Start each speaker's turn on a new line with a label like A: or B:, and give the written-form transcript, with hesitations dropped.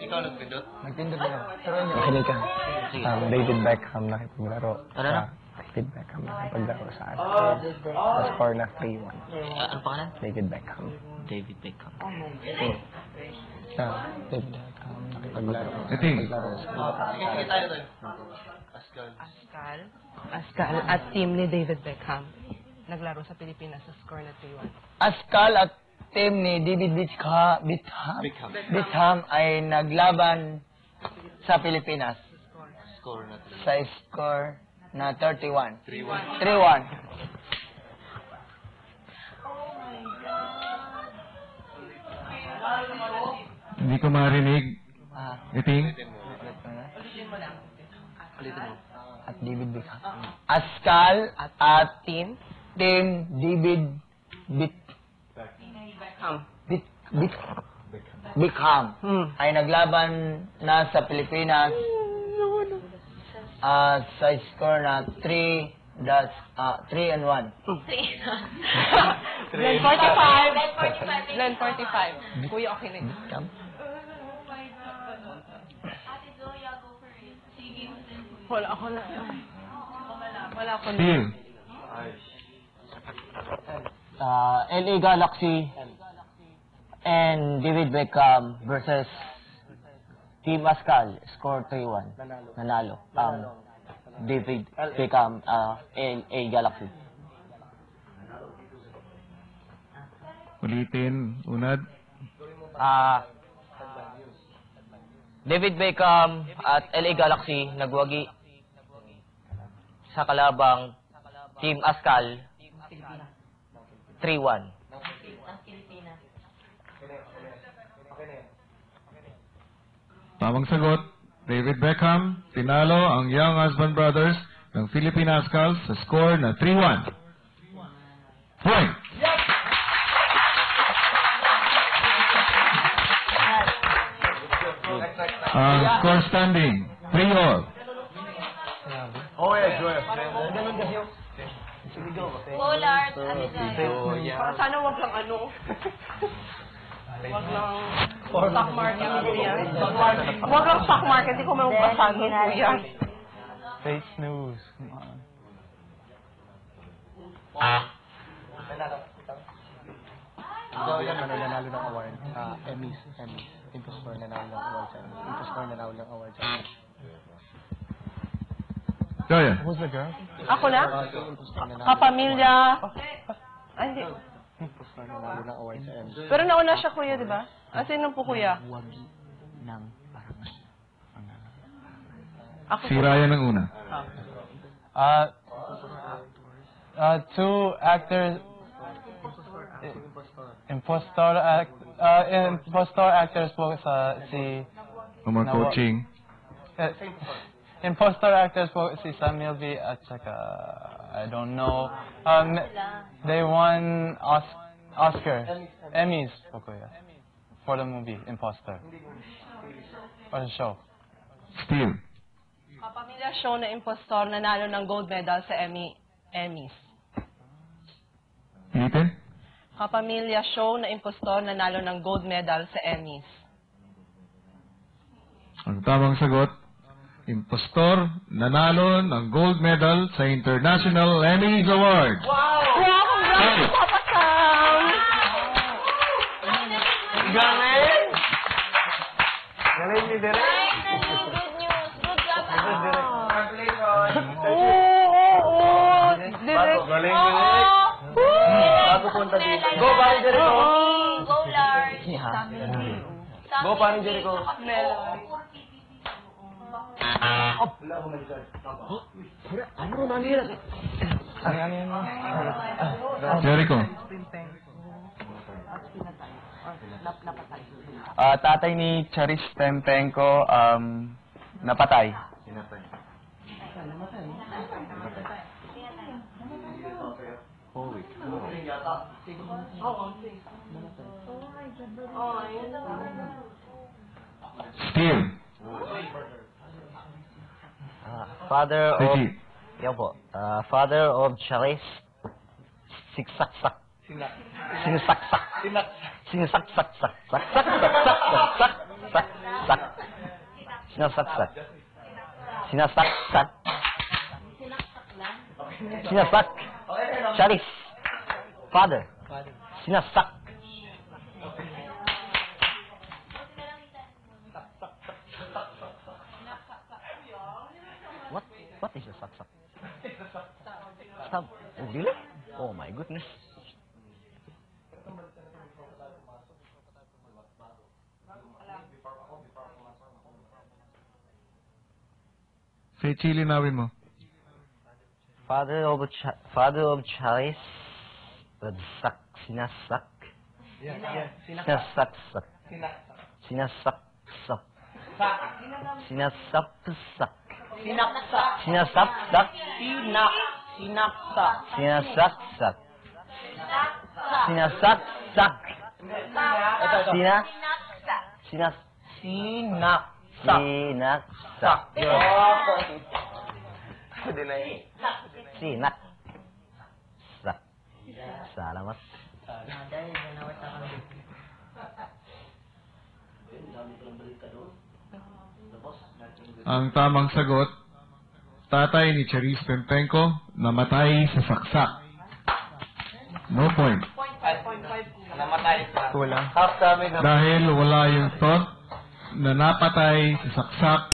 A: Ikaw nagpindot?
B: Nagpindot na. Nakinig ka. David Beckham nakipaglaro.
C: Ano?
B: David Beckham nakipaglaro sa Ascol. Sa score na 3-1.
C: Ano pangalan?
B: David Beckham.
C: David Beckham.
B: David Beckham nakipaglaro.
D: Nakipaglaro
B: sa
E: Ascal at team ni David Beckham naglaro sa Pilipinas sa score na 3-1.
B: Ascal at team ni David Beckham ay naglaban sa Pilipinas sa score na 31. 3-1.
D: Hindi ko marinig. Iting?
B: At David Beckham. Ascal at
E: Team
B: David Beckham ay naglaban na sa Pilipinas sa score na 3-1.
E: Len 45. Len 45. Kuya, okay na yun. Wala ako na. Wala ako na.
D: Steel.
C: LA Galaxy and David Beckham versus Team Ascal, score 3-1. Nanalo. David Beckham, LA Galaxy.
D: Ulitin. Unad.
C: David Beckham at LA Galaxy nagwagi sa kalabang Team Ascal 3-1.
D: Tamang sagot. David Beckham, tinalo ang Young Husband Brothers ng Philippine Ascals sa score na 3-1. Point! Ang score standing, 3-all.
F: Goalard, ano dyan?
E: Sana wag lang ano. Wag lang stock market, kuya. Wag lang stock market, hindi ko magbasa nun, kuya.
B: Fake news. Ito yan, nanalo ng award. Emmys. Impostor nanalo ng award sa Emmys. Impostor nanalo ng award sa Emmys.
D: Kaya.
B: Who's the girl?
E: Ako na?
B: Impostor nanalo.
E: Kapamilya. Ay, hindi.
B: Impostor nanalo ng award sa Emmys.
E: Pero nauna siya, kuya, di ba? Sino po, kuya?
B: Wagi ng parangal.
E: Ako
D: Si Ryan ang una.
B: Two actors. Impostor actors po sa si
D: More coaching.
B: impostor actors po si Samuel V at saka I don't know. They won Oscar. Emmys po kuya. For the movie Impostor. For the show.
D: Steel.
E: Kapamilya show na impostor nanalo ng gold medal sa Emmys.
D: Ulitin.
E: Kapamilya show na impostor nanalo ng gold medal sa Emmys.
D: Ang tamang sagot, impostor nanalo ng gold medal sa International Emmys Award.
E: Wow! Congrats, Papa Sam!
B: Galing! Galing ni Derek.
F: Finally, good news. Good job,
E: Oo! Direct.
B: Galing, galing. Bago punta dito. Go, paring Jericho.
F: Go, Lars.
B: Go, paring Jericho.
D: Jericho.
B: Tatay ni Charis Tempenko, napatay.
D: Steel.
C: Father of...
D: Ricky.
C: Yan po. Father of Charis. Siksaksak. Sinisaksak. Sinisaksak. Sak. Sak. Sak. Sak. Sak. Sak. Sak. Sinasaksak. Sinasaksak. Sinasak. Charis. Father. Sinasak. What is a saksak? Stab. Oh, really? Oh my goodness.
D: Say chili nawin mo.
C: Father of Charis. Sak. Sinasak. Sinasaksak. Sinasaksak. Sinasapsak.
E: Sinaksak.
C: Sinasapsak.
E: Sinaksak.
C: Sinasaksak. Sinasaksak. Sinas.
E: Sinaksak.
C: Sinaksak. Sinak. Sak. Salamat.
D: Ang tamang sagot, tatay ni Charis Pempenko namatay sa saksak. No point.
B: Kulang.
D: Dahil wala yung thought na napatay sa saksak